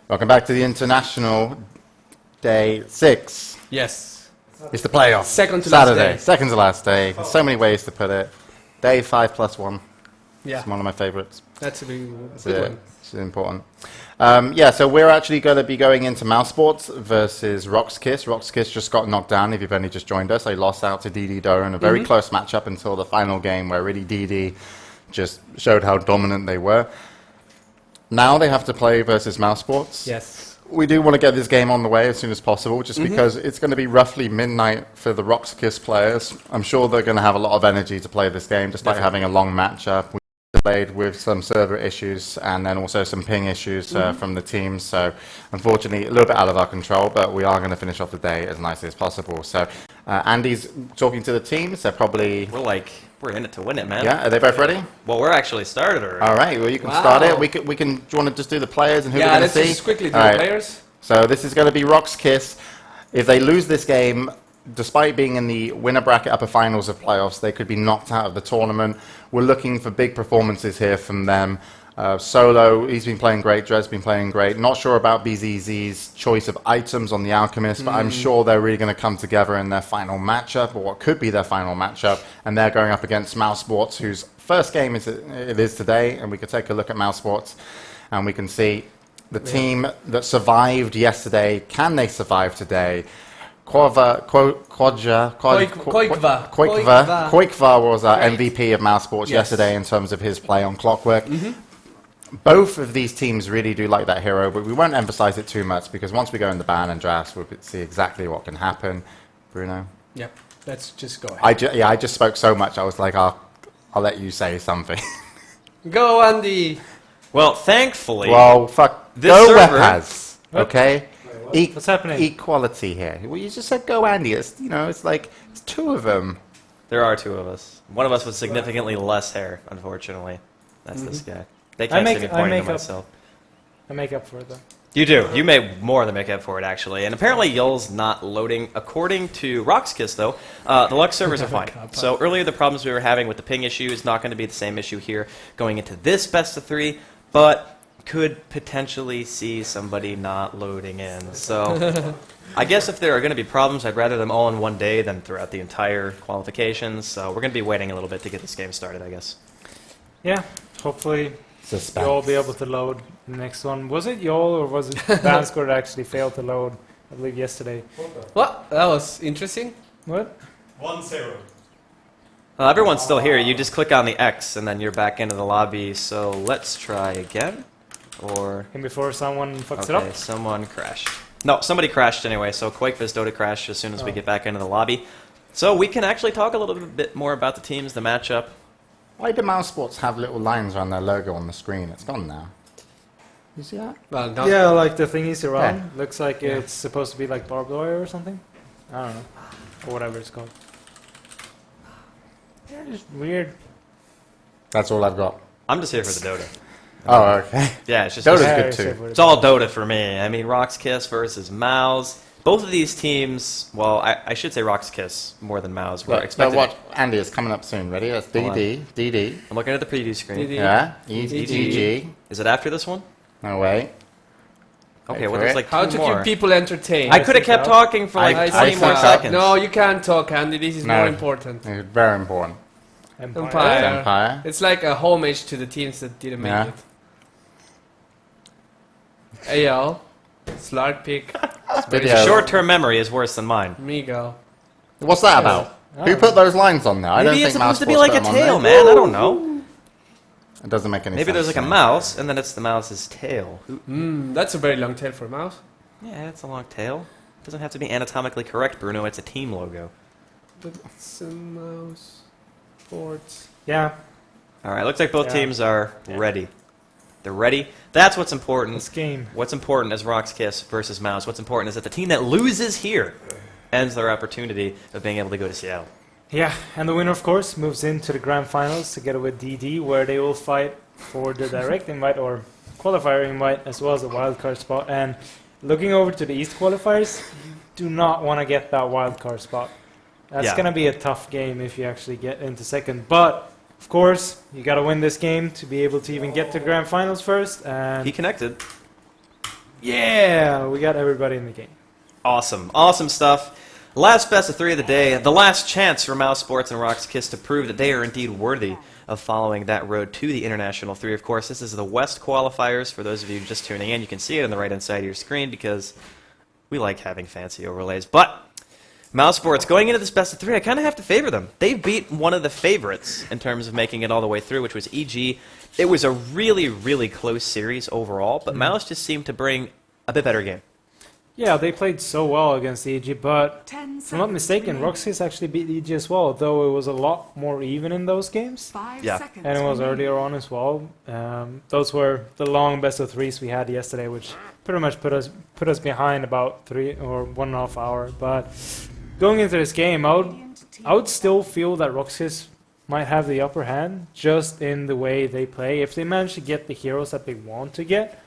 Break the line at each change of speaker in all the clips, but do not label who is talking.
Welcome back to the International Day 6.
Yes.
It's the playoff.
Second to
Saturday.
last day.
Second to last day. There's so many ways to put it. Day 5+1.
Yeah.
It's one of my favorites.
That's a big one.
It's important. So we're actually going to be going into Mouse Sports versus Roxkiss. Roxkiss just got knocked down if you've only just joined us. They lost out to DD Doe in a very close matchup until the final game where really DD just showed how dominant they were. Now they have to play versus Mouse Sports.
Yes.
We do want to get this game on the way as soon as possible, just because it's going to be roughly midnight for the Roxkiss players. I'm sure they're going to have a lot of energy to play this game, despite having a long matchup. We delayed with some server issues and then also some ping issues from the team. So unfortunately, a little bit out of our control, but we are going to finish off the day as nicely as possible. So Andy's talking to the teams. They're probably...
We're in it to win it, man.
Yeah, are they both ready?
Well, we're actually started already.
All right, well, you can start it. We can. Do you want to just do the players and who we're going to see?
Yeah, let's just quickly do the players.
So this is going to be Roxkiss. If they lose this game, despite being in the winner bracket upper finals of playoffs, they could be knocked out of the tournament. We're looking for big performances here from them. Solo, he's been playing great. Dred's been playing great. Not sure about BZZ's choice of items on the Alchemist, but I'm sure they're really going to come together in their final matchup, or what could be their final matchup. And they're going up against Mouse Sports, whose first game it is today. And we could take a look at Mouse Sports, and we can see the team that survived yesterday. Can they survive today? Koikva was our MVP of Mouse Sports yesterday in terms of his play on Clockwork. Both of these teams really do like that hero, but we won't emphasize it too much because once we go in the ban and drafts, we'll see exactly what can happen. Bruno?
Yep, let's just go ahead.
I just spoke so much, I was like, I'll let you say something.
Go, Andy!
Well, thankfully...
Well, fuck. Go Webhaz, okay?
What's happening?
Equality here. Well, you just said go Andy. It's, it's like, it's two of them.
There are two of us. One of us with significantly less hair, unfortunately. That's this guy. They can't see me pointing to myself.
I make up for it, though.
You do. You may more than make up for it, actually. And apparently Yul's not loading. According to Roxkiss, though, the Lux servers are fine. So earlier the problems we were having with the ping issue is not going to be the same issue here going into this best of 3, but could potentially see somebody not loading in. So I guess if there are going to be problems, I'd rather them all in one day than throughout the entire qualifications. So we're going to be waiting a little bit to get this game started, I guess.
Yeah, hopefully
Suspense.
you'll be able to load the next one. Was it Yol or was it Vanscore that actually failed to load, I believe, yesterday?
What? That was interesting.
What?
1-0.
Everyone's still here. You just click on the X and then you're back into the lobby. So let's try again. Or
And before someone fucks it up?
someone crashed. No, somebody crashed anyway. So Quakeviz Dota crashed as soon as we get back into the lobby. So we can actually talk a little bit more about the teams, the matchup.
Why do Mouse Sports have little lines around their logo on the screen? It's gone now. You see that?
Well, no.
Yeah, like the thingies around.
Yeah.
Looks like it's supposed to be like barbed wire or something. I don't know. Or whatever it's called. Yeah, just weird.
That's all I've got.
I'm just here for the Dota.
Oh, okay.
Yeah, it's just
Dota's
Yeah,
good
except
too.
for the-
it's all Dota for me. I mean, Roxkiss versus Mouse. Both of these teams, well, I should say Roxkiss more than Mouse. We're
Look,
expecting.
what? Andy is coming up soon. Ready? That's DD.
I'm looking at the preview screen.
DD.
Yeah.
EGG.
EGG.
Is it after this one?
No, wait.
Okay,
Wait
well,
for
there's
it.
like
How
two
to
more.
keep people entertained.
I could have kept talking for like
I
20 more
think so.
seconds.
No, you can't talk, Andy. This is
No.
more important.
It's very important.
Empire.
Empire.
It's like a homage to the teams that didn't make
Yeah.
it. AL, Slark Pick,
Video.
Short-term memory is worse than mine.
Migo.
What's that about? Who put those lines on there? I don't
Maybe
think
it's supposed
Mouse
to be
Sports
like a
put them on
tail,
there.
man. I don't know.
It doesn't make any sense.
Maybe there's like a
to me.
mouse, and then it's the mouse's tail.
That's a very long tail for a mouse.
Yeah, it's a long tail. It doesn't have to be anatomically correct, Bruno. It's a team logo.
It's a mouse. Sports.
Yeah.
All right, looks like both
Yeah.
teams are ready. They're ready. That's what's important.
This game.
What's important is Roxkiss versus Mouse. What's important is that the team that loses here ends their opportunity of being able to go to Seattle.
Yeah, and the winner, of course, moves into the grand finals together with DD, where they will fight for the direct invite or qualifier invite as well as a wildcard spot. And looking over to the East qualifiers, you do not want to get that wildcard spot. That's
Yeah.
going to be a tough game if you actually get into second. But, of course, you got to win this game to be able to even get to the grand finals first. And
He connected.
Yeah, we got everybody in the game.
Awesome. Awesome stuff. Last best of 3 of the day. The last chance for Mouse Sports and Rock's Kiss to prove that they are indeed worthy of following that road to the International 3. Of course, this is the West qualifiers. For those of you just tuning in, you can see it on the right-hand side of your screen because we like having fancy overlays. But Mouse Sports, going into this best of 3, I kind of have to favor them. They beat one of the favorites in terms of making it all the way through, which was EG. It was a really, really close series overall, but Mouse just seemed to bring a bit better game.
Yeah, they played so well against EG, but if I'm not mistaken, Roxas actually beat EG as well, though it was a lot more even in those games.
Yeah.
And it was earlier on as well. Those were the long best of 3s we had yesterday, which pretty much put us behind about 3 or 1.5 hours. But going into this game, I would still feel that Roxas might have the upper hand just in the way they play. If they manage to get the heroes that they want to get,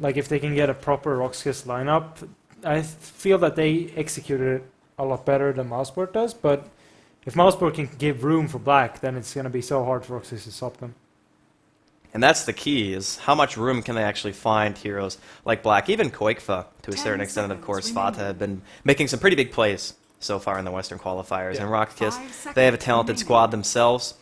like if they can get a proper Roxas lineup, I feel that they executed it a lot better than Mouseboard does. But if Mouseboard can give room for Black, then it's going to be so hard for Roxas to stop them.
And that's the key, is how much room can they actually find heroes like Black. Even Koikfa, to a certain extent, and of course Fata have been making some pretty big plays so far in the Western qualifiers. And Rockkiss, they have a talented squad themselves.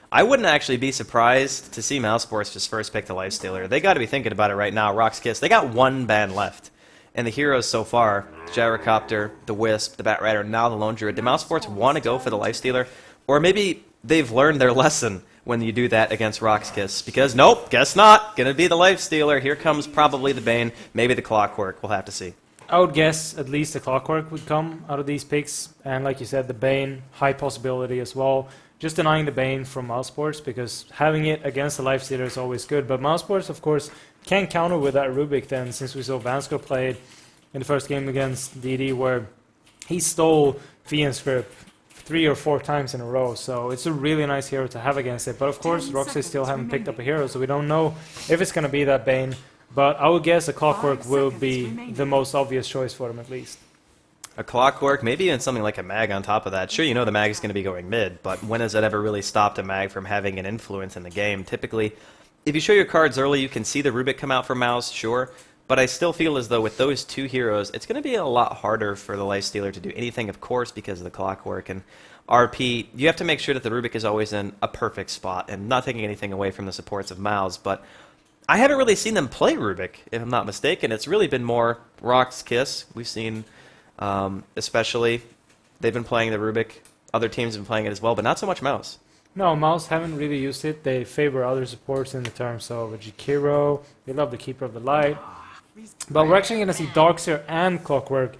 I wouldn't actually be surprised to see Mousesports just first pick the Lifestealer. They got to be thinking about it right now. Rockkiss, they got one ban left. And the heroes so far, Gyrocopter, the Wisp, the Batrider, now the Lone Druid. Do Mousesports want to go for the Lifestealer? Or maybe they've learned their lesson when you do that against Rockkiss. Because, nope, guess not. Gonna be the Lifestealer. Here comes probably the Bane, maybe the Clockwork. We'll have to see.
I would guess at least the Clockwork would come out of these picks. And like you said, the Bane, high possibility as well. Just denying the Bane from Mousesports, because having it against the Lifestealer is always good. But Mousesports, of course, can counter with that Rubik then, since we saw Vansko played in the first game against DD, where he stole Fiend Script 3 or 4 times in a row. So it's a really nice hero to have against it. But of course, Roxas still haven't picked up a hero, so we don't know if it's going to be that Bane. But I would guess the Clockwork will be the most obvious choice for him, at least.
A Clockwork, maybe even something like a Mag on top of that. Sure, you know the Mag is going to be going mid, but when has that ever really stopped a Mag from having an influence in the game? Typically, if you show your cards early, you can see the Rubik come out for Mouse, sure, but I still feel as though with those 2 heroes, it's going to be a lot harder for the Lifestealer to do anything, of course, because of the Clockwork. And RP, you have to make sure that the Rubik is always in a perfect spot, and not taking anything away from the supports of Mouse, but I haven't really seen them play Rubik, if I'm not mistaken. It's really been more Rock's Kiss. We've seen... especially, they've been playing the Rubik. Other teams have been playing it as well, but not so much Mouse.
No, Mouse haven't really used it. They favor other supports in the terms of a Jakiro. They love the Keeper of the Light. But we're actually going to see Darkseer and Clockwork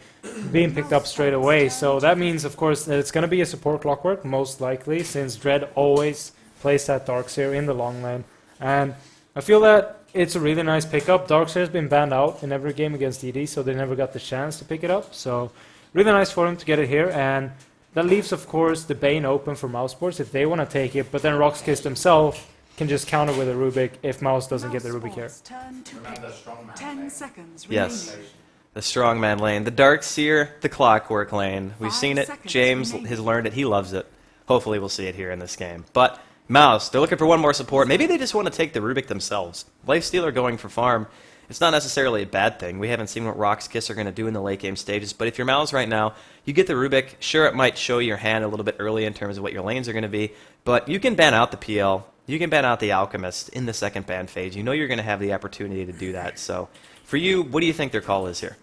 being picked up straight away. So that means, of course, that it's going to be a support Clockwork, most likely, since Dread always plays that Darkseer in the long lane. And I feel that it's a really nice pickup. Darkseer has been banned out in every game against DD, so they never got the chance to pick it up. So really nice for him to get it here. And that leaves, of course, the Bane open for Mousesports if they want to take it. But then Rockskiss himself can just counter with a Rubik if Mouse doesn't get the Rubik here.
10 seconds
Yes.
remaining.
The Strongman lane, the Darkseer, the Clockwork lane. We've seen it. James has learned it. He loves it. Hopefully we'll see it here in this game. But Mouse, they're looking for one more support. Maybe they just want to take the Rubik themselves. Lifestealer going for farm, it's not necessarily a bad thing. We haven't seen what Rockskiss are going to do in the late game stages, but if you're Mouse right now, you get the Rubik. Sure, it might show your hand a little bit early in terms of what your lanes are going to be, but you can ban out the PL, you can ban out the Alchemist in the second ban phase. You know you're going to have the opportunity to do that. So for you, what do you think their call is here?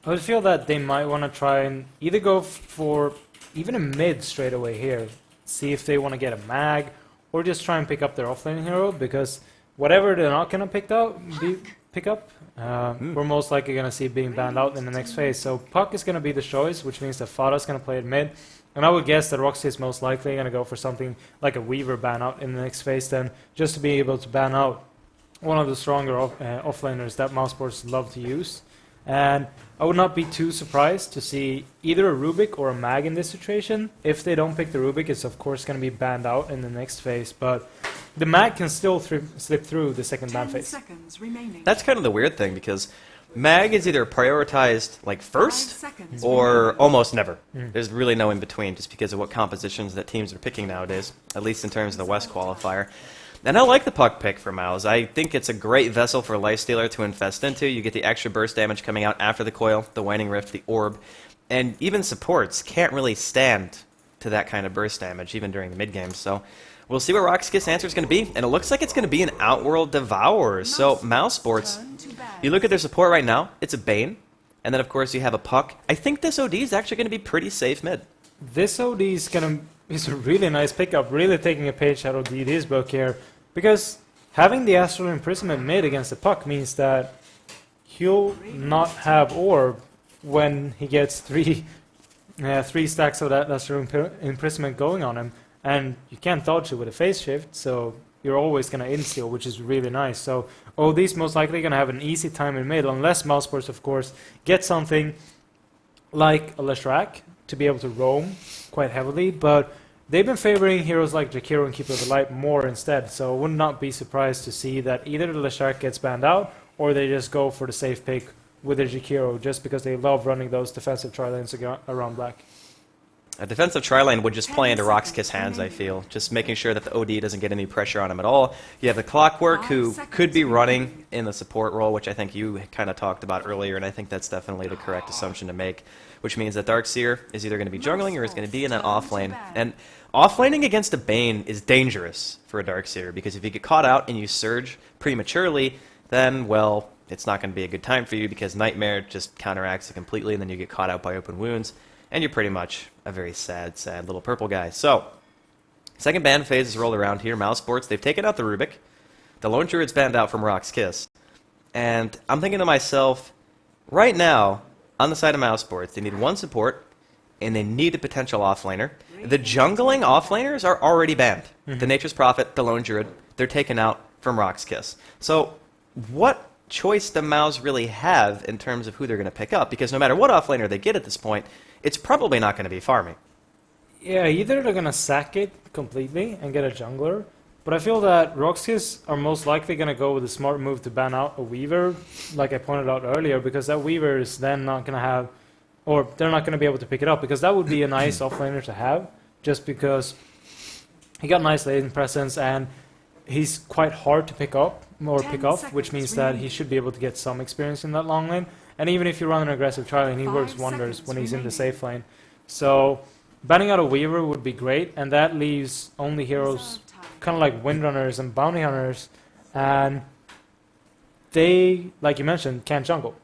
I would feel that they might want to try and either go for even a mid straight away here. See if they want to get a Mag, or just try and pick up their offlane hero, because whatever they're not going to pick up, we're most likely going to see being banned out in the next phase. So Puck is going to be the choice, which means that Fada's going to play it mid. And I would guess that Roxy is most likely going to go for something like a Weaver ban out in the next phase then, just to be able to ban out one of the stronger offlaners that Mousesports love to use. And I would not be too surprised to see either a Rubik or a Mag in this situation. If they don't pick the Rubik, it's of course going to be banned out in the next phase. But the Mag can still slip through the second ban
10
phase.
seconds remaining.
That's kind of the weird thing, because Mag is either prioritized like
5
first
seconds
or
remaining.
almost never. There's really no in between, just because of what compositions that teams are picking nowadays, at least in terms of the West qualifier. And I like the puck pick for Mouse. I think it's a great vessel for Lifestealer to infest into. You get the extra burst damage coming out after the coil, the Waning Rift, the Orb. And even supports can't really stand to that kind of burst damage, even during the mid-game. So we'll see what Roxkiss' answer is going to be. And it looks like it's going to be an Outworld Devourer. So Mouse Sports, you look at their support right now, it's a Bane. And then, of course, you have a puck. I think this OD is actually going to be pretty safe mid.
This OD is a really nice pickup, really taking a page out of DD's book here, because having the Astral Imprisonment mid against the puck means that he'll not have Orb when he gets three stacks of that Astral Imprisonment going on him, and you can't dodge it with a phase shift, so you're always going to inseal, which is really nice. So OD's most likely going to have an easy time in mid, unless Mousesports, of course, get something like a Leshrac to be able to roam quite heavily, but they've been favoring heroes like Jakiro and Keeper of the Light more instead, so I would not be surprised to see that either the Leshrac gets banned out, or they just go for the safe pick with their Jakiro, just because they love running those defensive tri-lanes around black.
A defensive tri-lane would just play into Roxkiss' hands, I feel. Just making sure that the OD doesn't get any pressure on him at all. You have the Clockwork, who could be running in the support role, which I think you kind of talked about earlier, and I think that's definitely the correct assumption to make, which means that Darkseer is either going to be jungling or is going to be in that offlane. And offlaning against a Bane is dangerous for a Darkseer, because if you get caught out and you surge prematurely, then, well, it's not going to be a good time for you, because Nightmare just counteracts it completely, and then you get caught out by open wounds. And you're pretty much a very sad, sad little purple guy. So, second ban phase is rolled around here. Mouse Sports, they've taken out the Rubik. The Lone Druid's banned out from Roxkiss. And I'm thinking to myself, right now, on the side of Mouse Sports, they need one support, and they need a potential offlaner. The jungling offlaners are already banned. The Nature's Prophet, the Lone Druid, they're taken out from Roxkiss. So, what choice do Mouse really have in terms of who they're going to pick up? Because no matter what offlaner they get at this point, it's probably not going to be farming.
Yeah, either they're going to sack it completely and get a jungler, but I feel that Roxkiss are most likely going to go with a smart move to ban out a Weaver, like I pointed out earlier, because that Weaver is then not going to have, or they're not going to be able to pick it up, because that would be a nice offlaner to have, just because he got nice lane presence and he's quite hard to pick up, or pick off, which means that he should be able to get some experience in that long lane. And even if you run an aggressive tri-lane, he works wonders when he's in the safe lane. So banning out a Weaver would be great, and that leaves only heroes kind of like Windrunners and Bounty Hunters, and they, like you mentioned, can't jungle.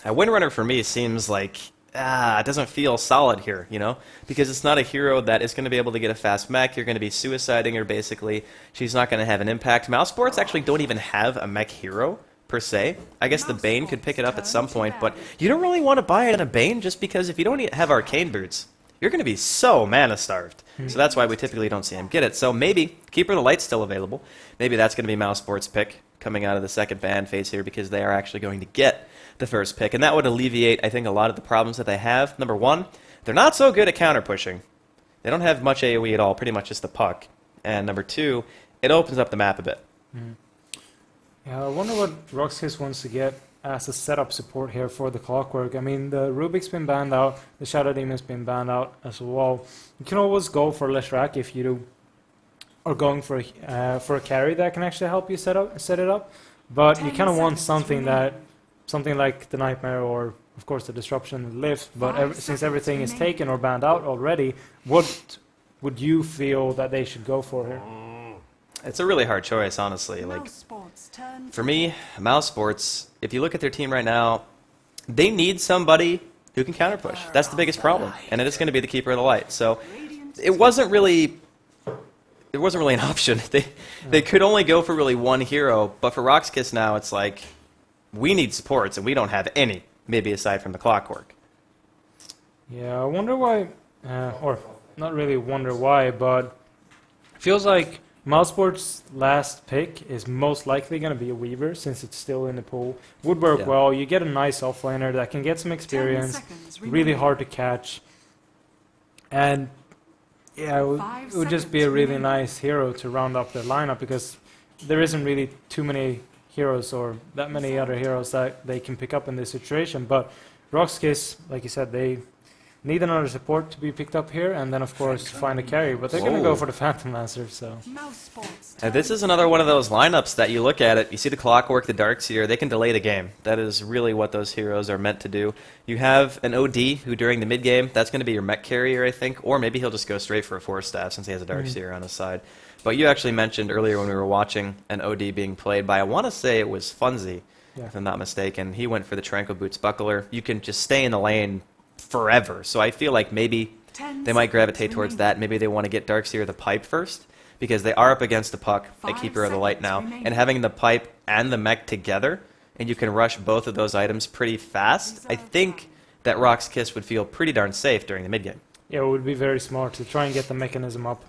A Windrunner for me seems like, it doesn't feel solid here, you know? Because it's not a hero that is going to be able to get a fast mech. You're going to be suiciding her, basically. She's not going to have an impact. Mouse Sports actually don't even have a mech hero, per se. I guess the Bane could pick it up at some point, but you don't really want to buy it in a Bane, just because if you don't have Arcane Boots, you're going to be so mana-starved. So that's why we typically don't see him get it. So maybe Keeper of the Light's still available. Maybe that's going to be Mouse Sports' pick coming out of the second ban phase here, because they are actually going to get the first pick, and that would alleviate, I think, a lot of the problems that they have. Number one, they're not so good at counter-pushing. They don't have much AoE at all, pretty much just the puck. And number two, it opens up the map a bit.
Yeah, I wonder what Roxkiss wants to get as a setup support here for the Clockwork. I mean, the Rubik's been banned out, the Shadow Demon's been banned out as well. You can always go for Leshrac if you are going for a carry that can actually help you set it up. But you kind of want something like the Nightmare, or of course the Disruption and Lift. But since everything is taken or banned out already, what would you feel that they should go for here?
It's a really hard choice, honestly. Like, for me, Mouse Sports, if you look at their team right now, they need somebody who can counter push. That's the biggest problem, and it is going to be the Keeper of the Light. So it wasn't really an option. They could only go for really one hero, but for Roxkiss now, it's like, we need supports, and we don't have any, maybe aside from the Clockwork.
Yeah, I wonder why, or not really wonder why, but it feels like Mousesport's last pick is most likely going to be a Weaver, since it's still in the pool. Would work well. You get a nice offlaner that can get some experience, really hard to catch. And yeah, it would just be a really nice hero to round up their lineup, because there isn't really too many heroes or that many other heroes that they can pick up in this situation. But Roxkiss, like you said, they Need another support to be picked up here, and then of course find a carry. But they're going to go for the Phantom Lancer, so...
Mouse sports.
And this is another one of those lineups that you look at it, you see the Clockwork, the Darkseer, they can delay the game. That is really what those heroes are meant to do. You have an OD who during the mid-game, that's going to be your mech carrier, I think, or maybe he'll just go straight for a Force Staff since he has a Darkseer on his side. But you actually mentioned earlier when we were watching an OD being played by, I want to say it was Funzy, if I'm not mistaken. He went for the Tranquil Boots Buckler. You can just stay in the lane forever. So I feel like maybe they might gravitate towards that. Maybe they want to get Darkseer the Pipe first, because they are up against the puck, a Keeper of the Light now, and having the Pipe and the mech together, and you can rush both of those items pretty fast, I think that Rock's Kiss would feel pretty darn safe during the mid-game.
Yeah, it would be very smart to try and get the mechanism up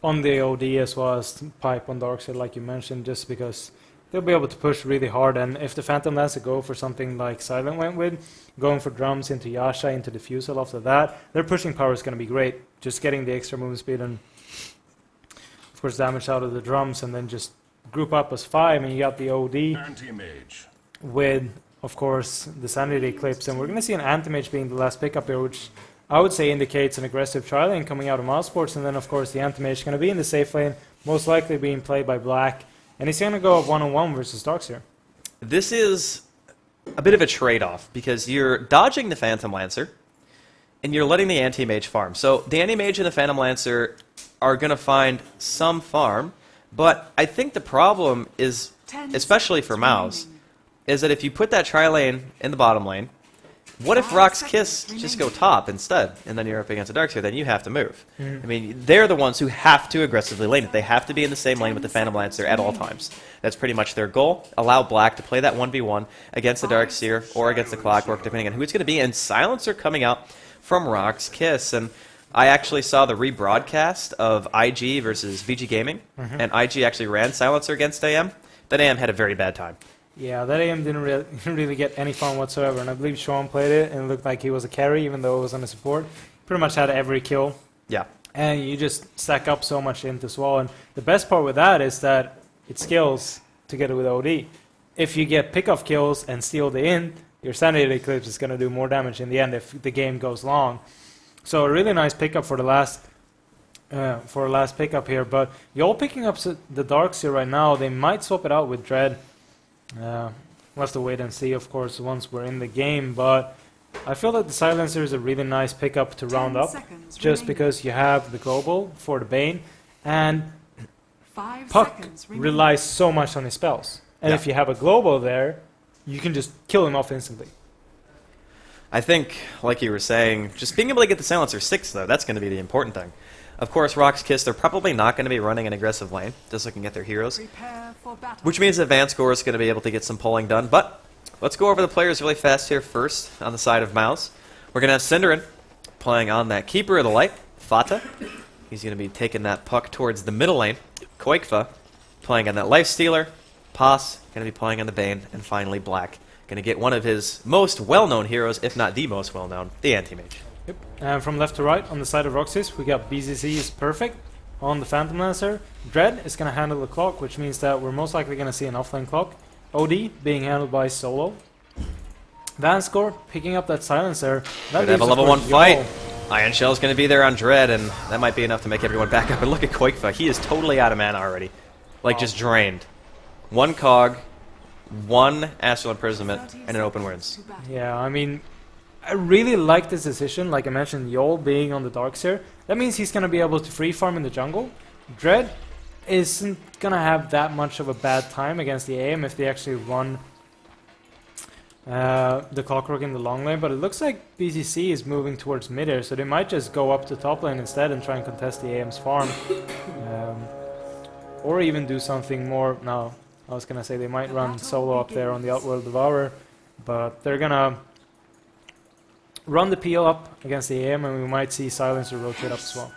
on the OD as well as Pipe on Darkseid, like you mentioned, just because they'll be able to push really hard. And if the Phantom Lancer go for something like Silent went with, going for drums into Yasha, into the Fusel after that, their pushing power is going to be great. Just getting the extra movement speed and, of course, damage out of the drums, and then just group up as 5, and you got the OD
Anti-mage.
with, of course, the Sanity Eclipse. And we're going to see an Anti-Mage being the last pickup here, which I would say indicates an aggressive trial lane coming out of Mouse Sports. And then, of course, the Anti-Mage is going to be in the safe lane, most likely being played by Black. And he's going to go up 1-on-1 versus Darkseer.
This is a bit of a trade-off, because you're dodging the Phantom Lancer, and you're letting the Anti-Mage farm. So the Anti-Mage and the Phantom Lancer are going to find some farm, but I think the problem is, especially for Mouse, is that if you put that tri-lane in the bottom lane, what if Rock's Kiss just go top instead, and then you're up against a Darkseer, then you have to move. I mean, they're the ones who have to aggressively lane it. They have to be in the same lane with the Phantom Lancer at all times. That's pretty much their goal. Allow Black to play that 1v1 against the Darkseer or against the Clockwork, depending on who it's going to be, and Silencer coming out from Rock's Kiss. And I actually saw the rebroadcast of IG versus VG Gaming, and IG actually ran Silencer against AM. Then AM had a very bad time.
Yeah, that AM didn't really get any fun whatsoever, and I believe Sean played it, and it looked like he was a carry, even though it was on the support. Pretty much had every kill.
Yeah.
And you just stack up so much int as well. And the best part with that is that it scales together with OD. If you get pickoff kills and steal the int, your Sanity Eclipse is going to do more damage in the end if the game goes long. So a really nice pickup for the last pickup here. But you're all picking up the Darkseer right now. They might swap it out with Dread. We'll have to wait and see, of course, once we're in the game. But I feel that the Silencer is a really nice pickup to round up, just because you have the global for the Bane, and
5
Puck
seconds remaining.
relies so much on his spells. And if you have a global there, you can just kill him off instantly.
I think, like you were saying, just being able to get the Silencer 6, though, that's going to be the important thing. Of course, Rock's Kiss, they're probably not going to be running an aggressive lane, just looking at their heroes.
Prepare for battle.
Which means that Vanscore is going to be able to get some pulling done. But let's go over the players really fast here first on the side of Mouse. We're going to have Cinderin playing on that Keeper of the Light, Fata. He's going to be taking that puck towards the middle lane. Koikfa playing on that Life Stealer. Pos going to be playing on the Bane. And finally Black going to get one of his most well-known heroes, if not the most well-known, the Anti-Mage.
Yep. And from left to right, on the side of Roxas, we got BZZ is perfect on the Phantom Lancer. Dread is going to handle the clock, which means that we're most likely going to see an offlane clock. OD being handled by Solo. Vanscore picking up that Silencer. That
Could have a
leaves,
level
of
1
course,
fight.
Yol.
Iron Shell's going to be there on Dread, and that might be enough to make everyone back up. And look at Koikfa. He is totally out of mana already. Like, just drained. 1 cog, 1 Astral Imprisonment, and an Open Wounds.
Yeah, I mean, I really like this decision. Like I mentioned, Yol being on the Darkseer. That means he's going to be able to free farm in the jungle. Dread isn't going to have that much of a bad time against the AM if they actually run the Clockwork in the long lane. But it looks like BCC is moving towards mid-air, so they might just go up to top lane instead and try and contest the AM's farm. Or even do something more. No, I was going to say they might run Solo up there on the Outworld Devourer, but they're going to run the PL up against the AM, and we might see Silencer rotate up as well.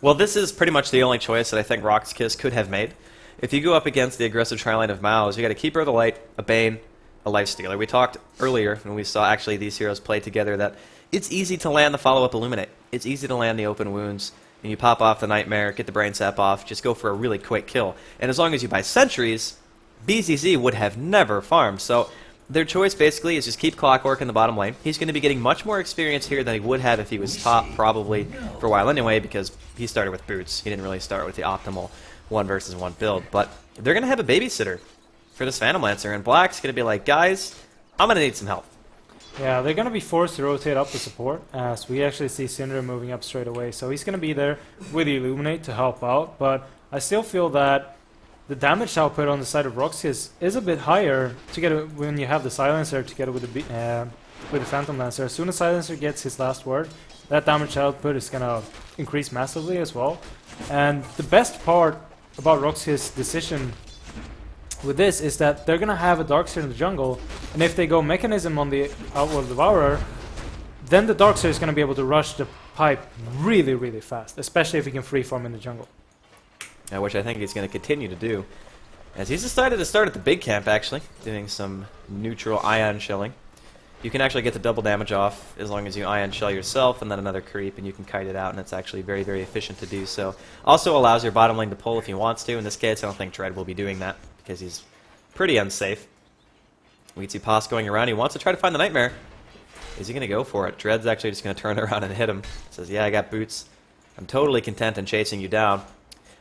Well, this is pretty much the only choice that I think Rock's Kiss could have made. If you go up against the aggressive tri-line of Mao's, you got a Keeper of the Light, a Bane, a Life Stealer. We talked earlier when we saw actually these heroes play together that it's easy to land the follow-up Illuminate. It's easy to land the Open Wounds, and you pop off the Nightmare, get the Brain Sap off, just go for a really quick kill. And as long as you buy Sentries, BZZ would have never farmed. So their choice basically is just keep Clockwork in the bottom lane. He's going to be getting much more experience here than he would have if he was top, probably, for a while anyway, because he started with boots. He didn't really start with the optimal 1 versus 1 build. But they're going to have a babysitter for this Phantom Lancer, and Black's going to be like, guys, I'm going to need some help.
Yeah, they're going to be forced to rotate up the support, as we actually see Cinder moving up straight away. So he's going to be there with the Illuminate to help out, but I still feel that the damage output on the side of Roxas is a bit higher together when you have the Silencer together with the Phantom Lancer. As soon as Silencer gets his last word, that damage output is going to increase massively as well. And the best part about Roxas' decision with this is that they're going to have a Darkseer in the jungle, and if they go Mechanism on the Outworld Devourer, then the Darkseer is going to be able to rush the pipe really, really fast, especially if he can free farm in the jungle.
Which I think he's going to continue to do, as he's decided to start at the big camp, actually, doing some neutral ion shelling. You can actually get the double damage off as long as you ion shell yourself and then another creep, and you can kite it out, and it's actually very, very efficient to do so. Also allows your bottom lane to pull if he wants to. In this case, I don't think Dread will be doing that, because he's pretty unsafe. We can see Pos going around. He wants to try to find the Nightmare. Is he going to go for it? Dread's actually just going to turn around and hit him. Says, yeah, I got boots. I'm totally content in chasing you down.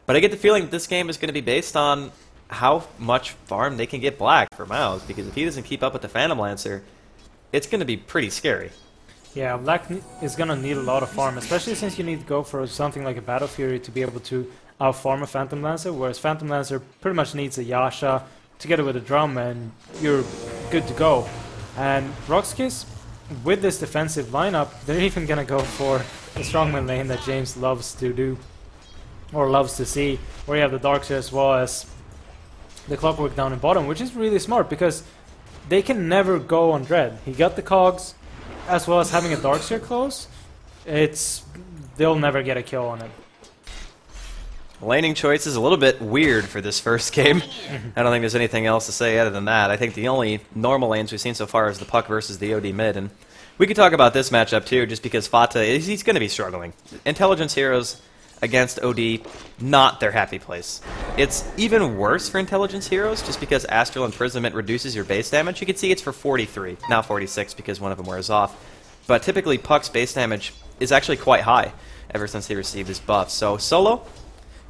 But I get the feeling that this game is going to be based on how much farm they can get Black for Miles, because if he doesn't keep up with the Phantom Lancer, it's going to be pretty scary.
Yeah, Black is going to need a lot of farm, especially since you need to go for something like a Battle Fury to be able to outfarm a Phantom Lancer, whereas Phantom Lancer pretty much needs a Yasha together with a drum and you're good to go. And Roxkiss, with this defensive lineup, they're even going to go for the strongman lane that James loves to do, or loves to see, where you have the Darkseer as well as the Clockwork down in bottom, which is really smart because they can never go on Dread. He got the cogs, as well as having a Darkseer close. They'll never get a kill on it.
Laning choice is a little bit weird for this first game. I don't think there's anything else to say other than that. I think the only normal lanes we've seen so far is the Puck versus the OD mid, and we could talk about this matchup too, just because Fata, he's going to be struggling. Intelligence Heroes against OD, not their happy place. It's even worse for Intelligence Heroes, just because Astral Imprisonment reduces your base damage. You can see it's for 43, now 46 because one of them wears off. But typically Puck's base damage is actually quite high ever since he received his buff. So Solo,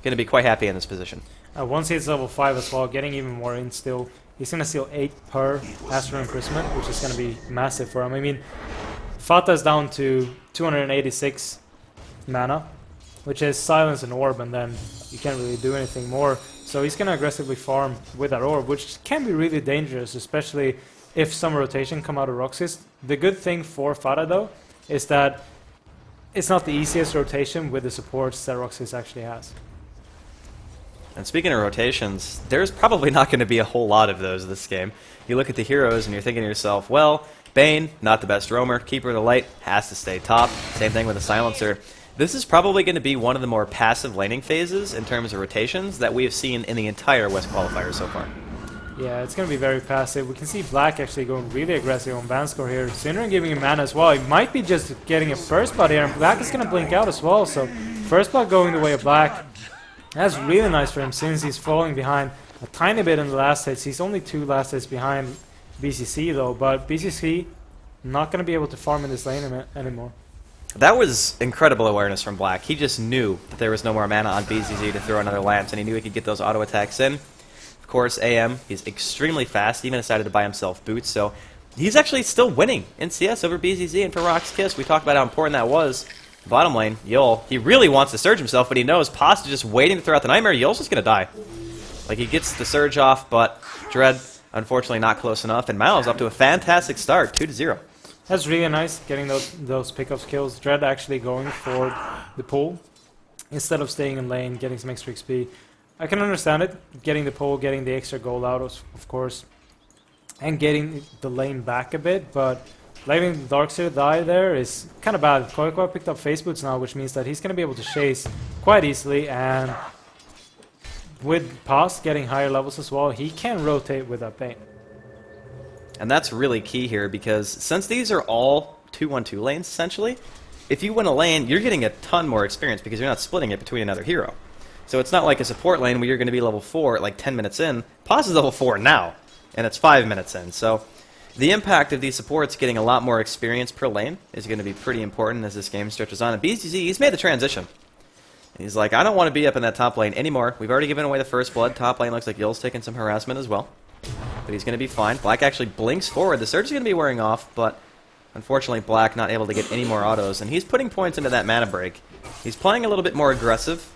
going to be quite happy in this position.
Once he's level 5 as well, getting even more in still. He's going to steal 8 per Astral Imprisonment, which is going to be massive for him. I mean, Fata's down to 286 mana, which is Silence and Orb, and then you can't really do anything more. So he's going to aggressively farm with that Orb, which can be really dangerous, especially if some rotation come out of Roxas. The good thing for Fata, though, is that it's not the easiest rotation with the supports that Roxas actually has.
And speaking of rotations, there's probably not going to be a whole lot of those this game. You look at the heroes and you're thinking to yourself, well, Bane, not the best roamer. Keeper of the Light has to stay top. Same thing with the Silencer. This is probably going to be one of the more passive laning phases in terms of rotations that we have seen in the entire West Qualifier so far.
Yeah, it's going to be very passive. We can see Black actually going really aggressive on Vanscore here. Syndrome giving him mana as well. He might be just getting a first blood here, and Black is going to blink out as well. So first blood going the way of Black. That's really nice for him since he's falling behind a tiny bit in the last hits. He's only 2 last hits behind BCC though, but BCC not going to be able to farm in this lane anymore.
That was incredible awareness from Black. He just knew that there was no more mana on BZZ to throw another Lance, and he knew he could get those auto attacks in. Of course, AM, he's extremely fast. He even decided to buy himself boots, so he's actually still winning in CS over BZZ. And for Rock's Kiss, we talked about how important that was. Bottom lane, Yul, he really wants to surge himself, but he knows Pos is just waiting to throw out the Nightmare. Yul's just going to die. Like, he gets the surge off, but Dread, unfortunately, not close enough. And Miles up to a fantastic start, 2-0.
That's really nice, getting those pickup kills. Dread actually going for the pull instead of staying in lane, getting some extra XP. I can understand it, getting the pull, getting the extra gold out, of course, and getting the lane back a bit, but letting the Darkseer die there is kind of bad. Qualifier picked up face boots now, which means that he's going to be able to chase quite easily, and with Pos getting higher levels as well, he can rotate with that Bane.
And that's really key here, because since these are all 2-1-2 lanes, essentially, if you win a lane, you're getting a ton more experience because you're not splitting it between another hero. So it's not like a support lane where you're going to be level 4 at like 10 minutes in. Pos is level 4 now, and it's 5 minutes in. So The impact of these supports getting a lot more experience per lane is going to be pretty important as this game stretches on. And BZZ, he's made the transition. He's like, I don't want to be up in that top lane anymore. We've already given away the first blood. Top lane looks like Yul's taking some harassment as well. But he's going to be fine. Black actually blinks forward. The surge is going to be wearing off, but unfortunately Black not able to get any more autos. And he's putting points into that mana break. He's playing a little bit more aggressive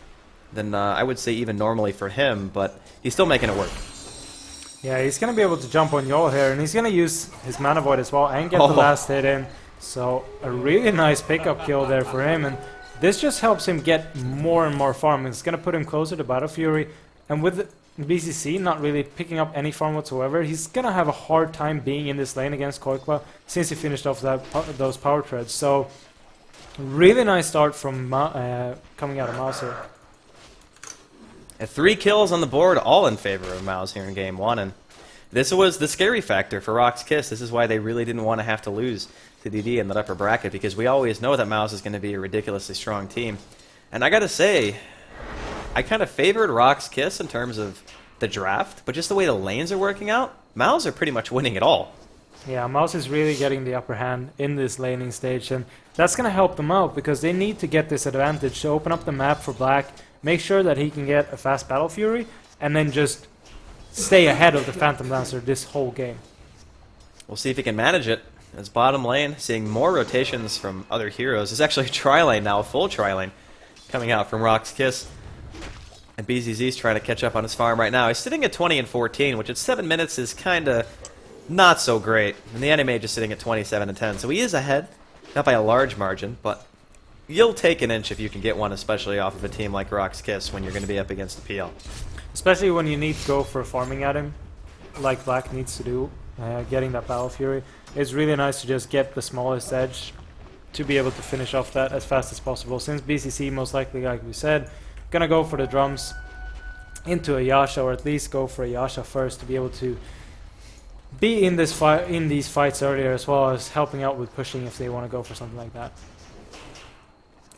than I would say even normally for him, but he's still making it work.
Yeah, he's going to be able to jump on Yol here, and he's going to use his mana void as well and get the last hit in. So a really nice pickup kill there for him, and this just helps him get more and more farm. It's going to put him closer to Battle Fury, and with BCC not really picking up any farm whatsoever, he's going to have a hard time being in this lane against Koikwa since he finished off those power treads. So really nice start from coming out of Mouse here.
3 kills on the board, all in favor of Mouse here in Game 1, and this was the scary factor for Rock's Kiss. This is why they really didn't want to have to lose to DD in that upper bracket, because we always know that Mouse is going to be a ridiculously strong team. And I gotta say, I kind of favored Rock's Kiss in terms of the draft, but just the way the lanes are working out, Mouse are pretty much winning it all.
Yeah, Mouse is really getting the upper hand in this laning stage, and that's going to help them out because they need to get this advantage to open up the map for Black, make sure that he can get a fast Battle Fury, and then just stay ahead of the Phantom Lancer this whole game.
We'll see if he can manage it. As bottom lane, seeing more rotations from other heroes. There's actually a tri-lane now, a full tri-lane, coming out from Rock's Kiss. And BZZ's trying to catch up on his farm right now. He's sitting at 20 and 14, which at 7 minutes is kind of not so great. And the anime just sitting at 27 and 10. So he is ahead, not by a large margin, but you'll take an inch if you can get one, especially off of a team like Rock's Kiss when you're going to be up against the PL.
Especially when you need to go for farming at him, like Black needs to do, getting that Battle Fury. It's really nice to just get the smallest edge to be able to finish off that as fast as possible. Since BCC most likely, like we said, gonna go for the drums into a Yasha, or at least go for a Yasha first to be able to be in this fight, in these fights earlier, as well as helping out with pushing if they want to go for something like that.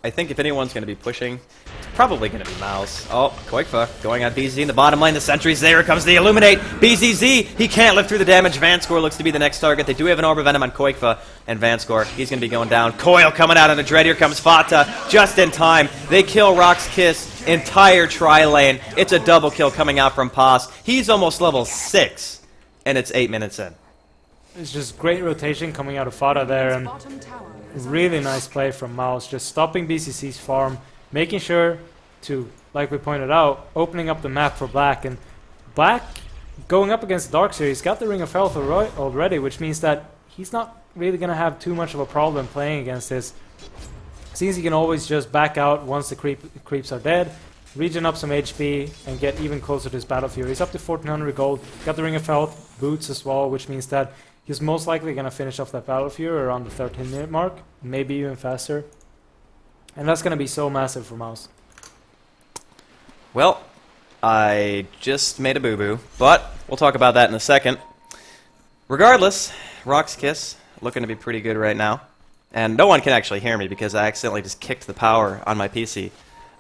I think if anyone's going to be pushing, it's probably going to be Mouse. Oh, Koikfa going on BZZ in the bottom lane. The sentry's there. Comes the Illuminate. BZZ, he can't live through the damage. Vanscore looks to be the next target. They do have an Orb of Venom on Koikfa and Vanscore. He's going to be going down. Coil coming out on the Dread. Here comes Fata just in time. They kill Rock's Kiss. Entire tri-lane. It's a double kill coming out from Paz. He's almost level 6, and it's 8 minutes in.
It's just great rotation coming out of Fata there, and really nice play from Mouse, just stopping BCC's farm, making sure to, like we pointed out, opening up the map for Black. And Black, going up against Darkseer, he's got the Ring of Health already, which means that he's not really going to have too much of a problem playing against this, since he can always just back out once the creeps are dead, regen up some HP, and get even closer to his Battle Fury. He's up to 1400 gold, got the Ring of Health, boots as well, which means that he's most likely going to finish off that Battle Fury around the 13-minute mark, maybe even faster. And that's going to be so massive for Mouse.
Well, I just made a boo-boo, but we'll talk about that in a second. Regardless, Rock's Kiss looking to be pretty good right now. And no one can actually hear me because I accidentally just kicked the power on my PC.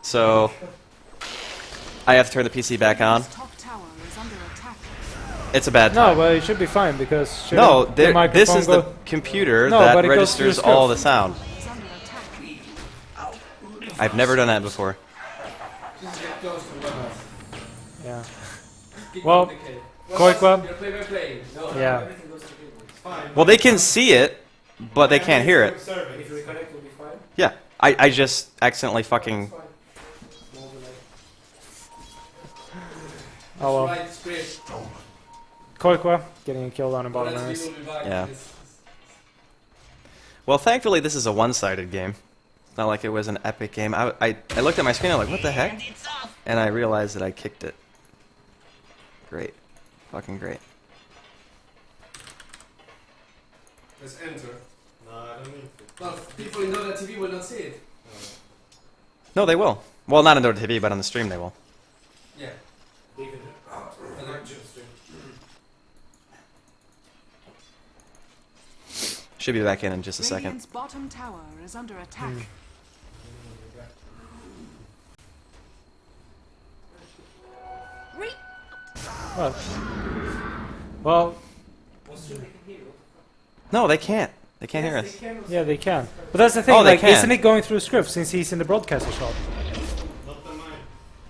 So I have to turn the PC back on. It's a bad time.
No, but it should be fine because
no, this is the computer that registers all the sound. I've never done that before.
Yeah. Well, Koikwa. Yeah.
Well, they can see it, but they can't hear it. Yeah, I just accidentally fucking...
Oh well. Koikwa getting a kill on a bottom lane.
Yeah. Well, thankfully this is a one-sided game. It's not like it was an epic game. I looked at my screen, I'm like, what the heck? And I realized that I kicked it. Great. Fucking great.
Let's enter. No, I don't need to. But people in Dota TV will not see it.
No, they will. Well, not on Dota TV, but on the stream they will.
Yeah.
Should be back in just a second.
Radiant's bottom tower is under attack.
Well,
No, they can't. They can't hear us.
Yeah, they can. But that's the thing,
Oh, they
like,
can.
isn't it going through script since he's in the broadcaster shop?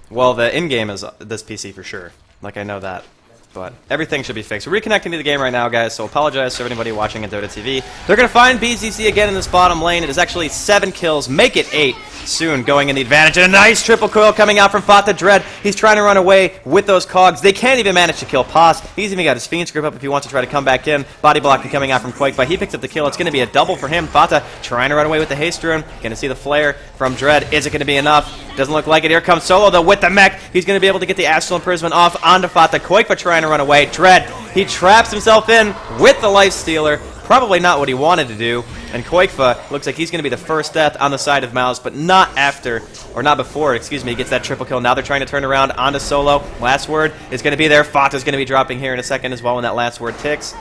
Well, the in-game is this PC for sure. Like, I know that. But everything should be fixed. We're reconnecting to the game right now, guys, so apologize to anybody watching at Dota TV. They're going to find BZC again in this bottom lane. It is actually 7 kills. Make it 8 soon, going in the advantage. And a nice triple coil coming out from Fata Dread. He's trying to run away with those cogs. They can't even manage to kill Paz. He's even got his Fiend's Grip up if he wants to try to come back in. Body blocking coming out from Quake, but he picks up the kill. It's going to be a double for him. Fata trying to run away with the Haste Rune. Going to see the flare from Dread. Is it going to be enough? Doesn't look like it. Here comes Solo, though, with the mech. He's going to be able to get the Astral Imprisonment off onto Fata. Quake, but trying to run away. Dread, he traps himself in with the Life Stealer. Probably not what he wanted to do. And Quakefa looks like he's going to be the first death on the side of Mouse, but not after, or not before, excuse me, he gets that triple kill. Now they're trying to turn around onto Solo. Last word is going to be there. Fata's going to be dropping here in a second as well when that last word ticks.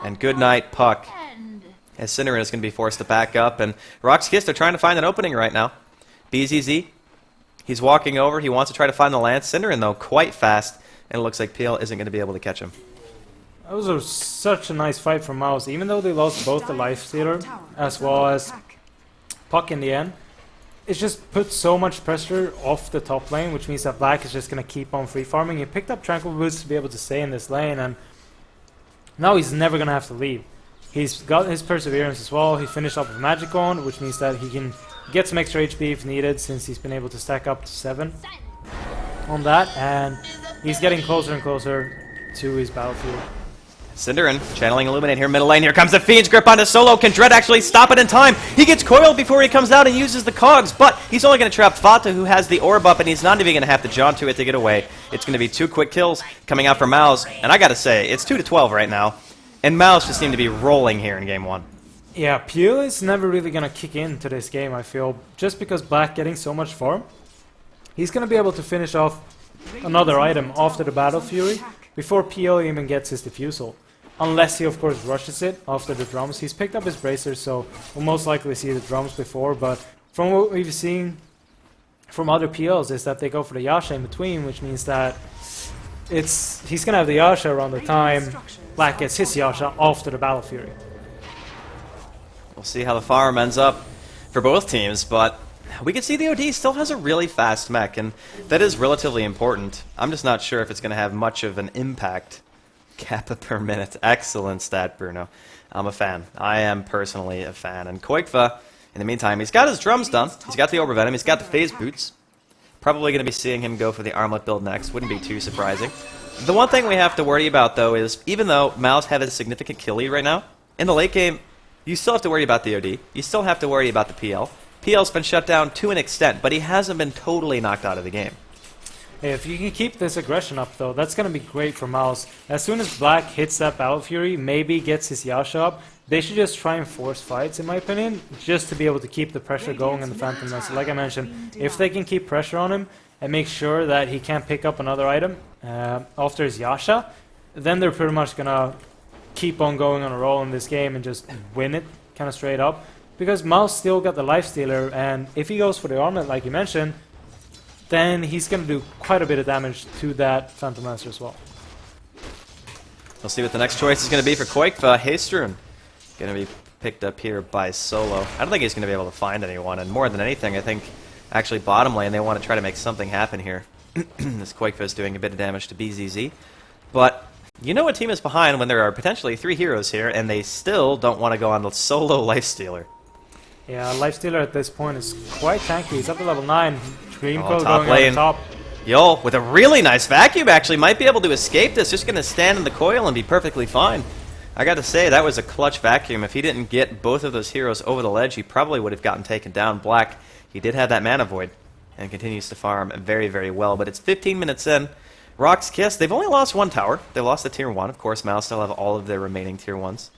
And good night, Puck. As Cinderin is going to be forced to back up. And Rock's Kiss, they're trying to find an opening right now. BZZ, he's walking over. He wants to try to find the Lance. Cinderin, though, quite fast. And it looks like PL isn't going to be able to catch him.
That was such a nice fight from Mouse, even though they lost both the Life Stealer as well as Puck in the end. It just put so much pressure off the top lane, which means that Black is just going to keep on free farming. He picked up Tranquil Boots to be able to stay in this lane, and now he's never going to have to leave. He's got his Perseverance as well. He finished up with Magic on, which means that he can get some extra HP if needed, since he's been able to stack up to 7 on that, and he's getting closer and closer to his battlefield.
Cinderin channeling Illuminate here, middle lane. Here comes the Fiend's Grip onto Solo. Can Dread actually stop it in time? He gets coiled before he comes out and uses the cogs, but he's only going to trap Fata, who has the orb up, and he's not even going to have to jaunt to it to get away. It's going to be 2 quick kills coming out for Mouse, and I got to say, it's 2-12 right now, and Mouse just seemed to be rolling here in game 1.
Yeah, Peel is never really going to kick into this game, I feel, just because Black getting so much farm. He's going to be able to finish off another item after the Battle Fury before PL even gets his Diffusal. Unless he, of course, rushes it after the drums. He's picked up his bracers, so we'll most likely see the drums before. But from what we've seen from other PLs is that they go for the Yasha in between, which means that he's going to have the Yasha around the time Black gets his Yasha after the Battle Fury.
We'll see how the farm ends up for both teams, but we can see the OD still has a really fast mech, and that is relatively important. I'm just not sure if it's going to have much of an impact. Kappa per minute. Excellent stat, Bruno. I'm a fan. I am personally a fan. And Quakefa, in the meantime, he's got his drums done. He's got the Overvenom. He's got the Phase Boots. Probably going to be seeing him go for the Armlet build next. Wouldn't be too surprising. The one thing we have to worry about, though, is even though Mouse have a significant kill lead right now, in the late game, you still have to worry about the OD. You still have to worry about the PL. PL's been shut down to an extent, but he hasn't been totally knocked out of the game.
If you can keep this aggression up, though, that's going to be great for Mouse. As soon as Black hits that Battle Fury, maybe gets his Yasha up, they should just try and force fights, in my opinion, just to be able to keep the pressure going in the Phantom Lancer. Like I mentioned, if they can keep pressure on him and make sure that he can't pick up another item after his Yasha, then they're pretty much going to keep on going on a roll in this game and just win it kind of straight up. Because Mouse still got the Life Stealer, and if he goes for the Armlet, like you mentioned, then he's going to do quite a bit of damage to that Phantom Lancer as well.
We'll see what the next choice is going to be for Quakefa. Hastrun going to be picked up here by Solo. I don't think he's going to be able to find anyone, and more than anything, I think actually bottom lane they want to try to make something happen here. This Quakefa is doing a bit of damage to BZZ. But you know a team is behind when there are potentially 3 heroes here, and they still don't want to go on the Solo Lifestealer.
Yeah, Lifestealer at this point is quite tanky. He's up to level 9. Dream
Oh,
Coil
top
going
lane.
on top.
Yo, with a really nice vacuum, actually, might be able to escape this. Just going to stand in the coil and be perfectly fine. I got to say, that was a clutch vacuum. If he didn't get both of those heroes over the ledge, he probably would have gotten taken down. Black, he did have that Mana Void and continues to farm very, very well. But it's 15 minutes in. Rock's Kiss, they've only lost 1 tower. They lost the Tier 1. Of course, Mouse still have all of their remaining Tier 1s.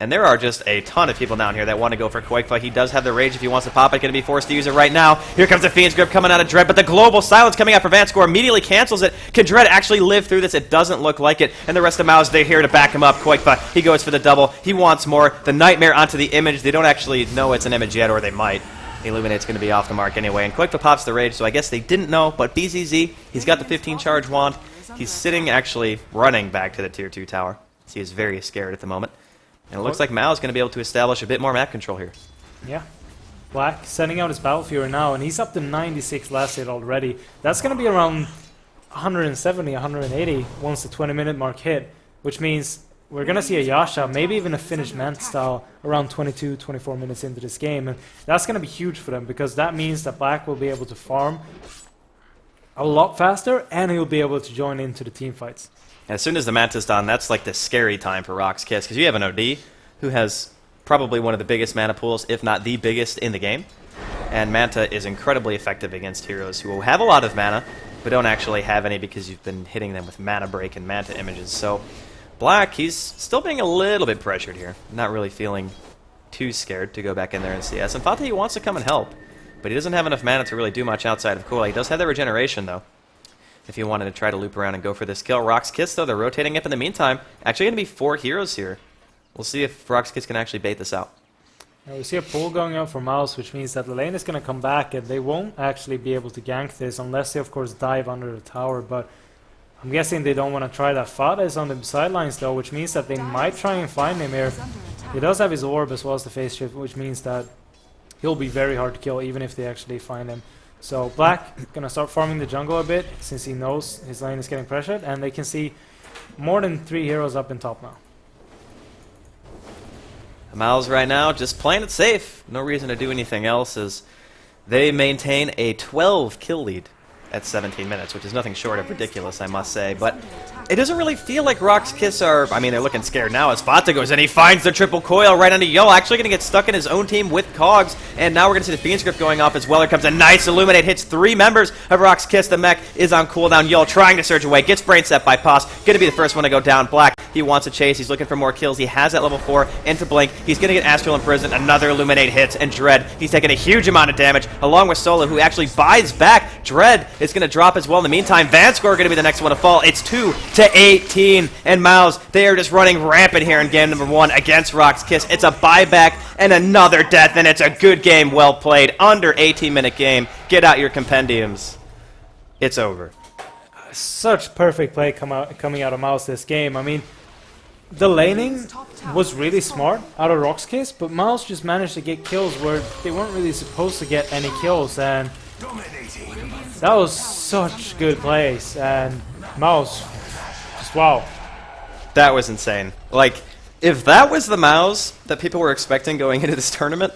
And there are just a ton of people down here that want to go for Quakefa. He does have the rage if he wants to pop it. Going to be forced to use it right now. Here comes the Fiend's Grip coming out of Dread, but the Global Silence coming out for Vanscore immediately cancels it. Can Dread actually live through this? It doesn't look like it. And the rest of Mouse, they're here to back him up. Quakefa, he goes for the double. He wants more. The Nightmare onto the image. They don't actually know it's an image yet, or they might. Illuminate's going to be off the mark anyway. And Quakefa pops the rage, so I guess they didn't know. But BZZ, he's got the 15 charge wand. He's sitting, actually running back to the Tier 2 tower. So he is very scared at the moment. And it looks like Mao is going to be able to establish a bit more map control here.
Yeah. Black sending out his Battle Fury now, and he's up to 96 last hit already. That's going to be around 170, 180 once the 20-minute mark hit, which means we're going to see a Yasha, maybe even a Finnish Mant style, around 22, 24 minutes into this game. And that's going to be huge for them, because that means that Black will be able to farm a lot faster, and he'll be able to join into the team fights.
As soon as the Manta's done, that's like the scary time for Rock's Kiss, because you have an OD who has probably one of the biggest mana pools, if not the biggest in the game. And Manta is incredibly effective against heroes who have a lot of mana, but don't actually have any because you've been hitting them with Mana Break and Manta images. So Black, he's still being a little bit pressured here. Not really feeling too scared to go back in there and CS. And thought that he wants to come and help, but he doesn't have enough mana to really do much outside of Cool. He does have the regeneration, though, if he wanted to try to loop around and go for this kill. Rock's Kiss, though, they're rotating up in the meantime. Actually going to be 4 heroes here. We'll see if Rock's Kiss can actually bait this out.
Now we see a pull going out for Mouse, which means that the lane is going to come back, and they won't actually be able to gank this unless they, of course, dive under the tower. But I'm guessing they don't want to try that. Fada is on the sidelines, though, which means that they might try and find him here. He does have his orb as well as the phase shift, which means that he'll be very hard to kill, even if they actually find him. So Black going to start farming the jungle a bit, since he knows his lane is getting pressured, and they can see more than 3 heroes up in top now.
Miles right now just playing it safe. No reason to do anything else as they maintain a 12 kill lead at 17 minutes, which is nothing short of ridiculous, I must say. But it doesn't really feel like Rock's Kiss are... I mean, they're looking scared now as Fata goes in. He finds the triple coil right onto Yo. Actually going to get stuck in his own team with Cogs. And now we're going to see the Fiend Script going off as well. Here comes a nice Illuminate. Hits 3 members of Rock's Kiss. The mech is on cooldown. Yo trying to surge away. Gets brain set by Pos. Going to be the first one to go down. Black, he wants a chase. He's looking for more kills. He has that level 4 into Blink. He's going to get Astral Imprisoned. Another Illuminate hits. And Dread, he's taking a huge amount of damage along with Solo, who actually buys back. Dread is going to drop as well. In the meantime, Vanscore going to be the next one to fall. It's 2-18, and Mouse, they are just running rampant here in game number 1 against Rock's Kiss. It's a buyback and another death, and it's a good game, well played. Under 18-minute game. Get out your compendiums. It's over.
Such perfect play coming out of Mouse this game. I mean, the laning was really smart out of Rock's Kiss, but Mouse just managed to get kills where they weren't really supposed to get any kills, and that was such good plays, and Mouse, just wow.
That was insane. Like, if that was the Mouse that people were expecting going into this tournament,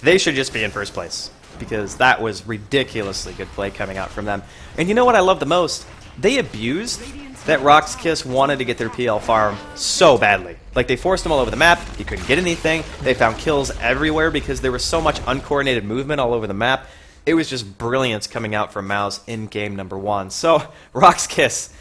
they should just be in first place, because that was ridiculously good play coming out from them. And you know what I love the most? They abused that Rock's Kiss wanted to get their PL farm so badly. Like, they forced him all over the map. He couldn't get anything. They found kills everywhere because there was so much uncoordinated movement all over the map. It was just brilliance coming out from Mouse in game number 1. So, Rock's Kiss,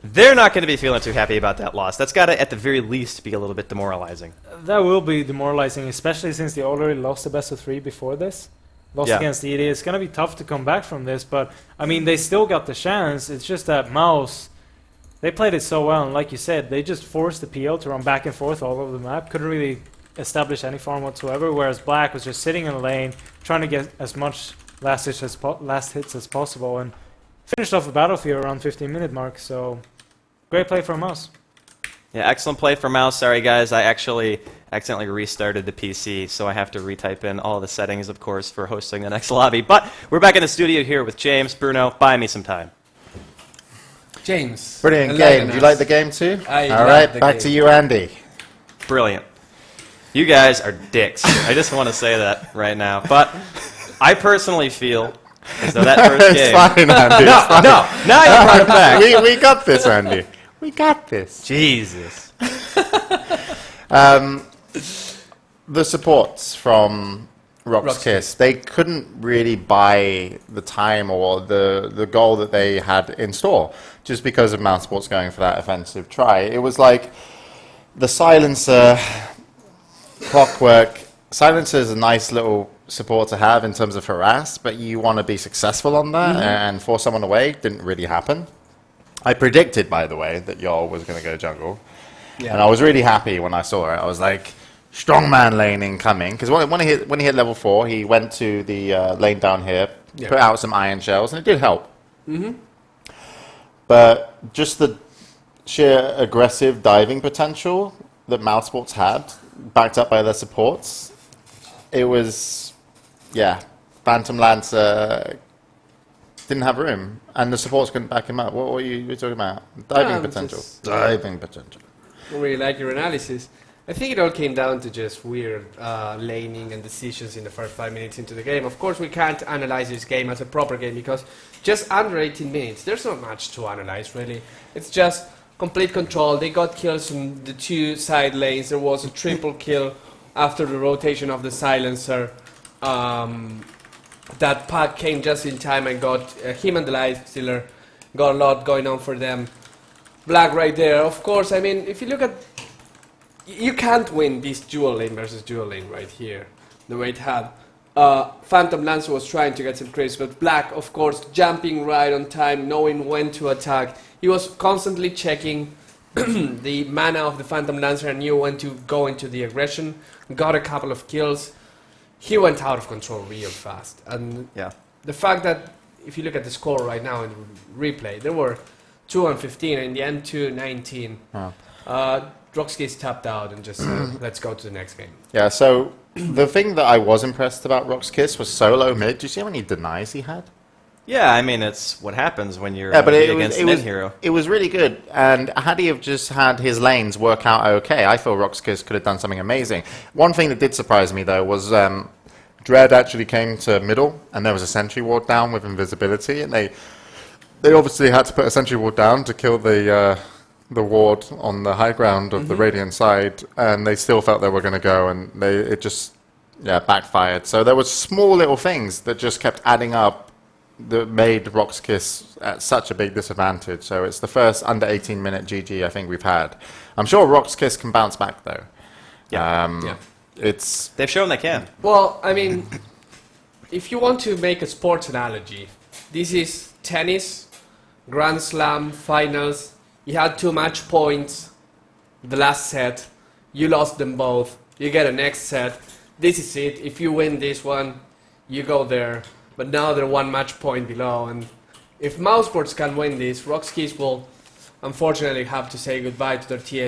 they're not going to be feeling too happy about that loss. That's got to, at the very least, be a little bit demoralizing.
That will be demoralizing, especially since they already lost the best of 3 before this. Lost against ED. It's going to be tough to come back from this, but, I mean, they still got the chance. It's just that Mouse, they played it so well, and like you said, they just forced the PL to run back and forth all over the map. Couldn't really establish any farm whatsoever, whereas Black was just sitting in the lane, trying to get as much last hits as possible, and finished off the battlefield around 15-minute mark. So great play from Mouse.
Yeah, excellent play from Mouse. Sorry guys, I actually accidentally restarted the PC, so I have to retype in all the settings, of course, for hosting the next lobby. But we're back in the studio here with James. Bruno, buy me some time.
James.
Brilliant game. Do you like the game too?
I
All
love
right,
the
back
game.
to you, Andy.
Brilliant. You guys are dicks. I just want to say that right now. But I personally feel as though that first game...
It's fine, Andy.
No,
it's fine.
no, now you brought it back.
We got this, Andy. We got this.
Jesus.
The supports from Rock's Kiss, they couldn't really buy the time or the goal that they had in store just because of Mouse Sports going for that offensive try. It was like the Silencer, Clockwork. Silencer is a nice little support to have in terms of harass, but you want to be successful on that, and force someone away didn't really happen. I predicted, by the way, that Yol was going to go jungle, and I was really happy when I saw it. I was like, strongman laning coming, because when he hit level 4, he went to the lane down here, put out some iron shells, and it did help. But just the sheer aggressive diving potential that Mouse Sports had backed up by their supports. It was, yeah, Phantom Lancer didn't have room, and the supports couldn't back him up. What were you talking about? Diving potential. Diving potential.
I really like your analysis. I think it all came down to just weird laning and decisions in the first 5 minutes into the game. Of course, we can't analyze this game as a proper game because just under 18 minutes, there's not much to analyze, really. It's just complete control. They got kills from the 2 side lanes. There was a triple kill after the rotation of the silencer. That pack came just in time and got him and the life stealer. Got a lot going on for them. Black right there. Of course, I mean, if you look at... You can't win this dual lane versus dual lane right here, the way it had. Phantom Lancer was trying to get some creeps, but Black, of course, jumping right on time, knowing when to attack. He was constantly checking the mana of the Phantom Lancer and knew when to go into the aggression. Got a couple of kills. He went out of control real fast. And
Yeah.
the fact that, if you look at the score right now in replay, there were 2-15 and in the end 2-19. Droxky's tapped out and just said, let's go to the next game.
Yeah, so the thing that I was impressed about Rock's Kiss was solo mid. Do you see how many denies he had?
Yeah, I mean, it's what happens when you're
Yeah, but
against an hero.
it was really good. And had he have just had his lanes work out okay, I feel Rock's Kiss could have done something amazing. One thing that did surprise me, though, was Dread actually came to middle, and there was a sentry ward down with invisibility, and they obviously had to put a sentry ward down to kill the ward on the high ground of the Radiant side, and they still felt they were going to go, and it just backfired. So there were small little things that just kept adding up that made Rock's Kiss at such a big disadvantage. So it's the first under 18-minute GG I think we've had. I'm sure Rock's Kiss can bounce back, though.
Yeah. They've shown they can.
Well, I mean, if you want to make a sports analogy, this is tennis, Grand Slam, finals. You had too much points the last set. You lost them both. You get a next set. This is it. If you win this one, you go there. But now they're 1 match point below. And if Mousesports can win this, Rock's Keys will unfortunately have to say goodbye to their TF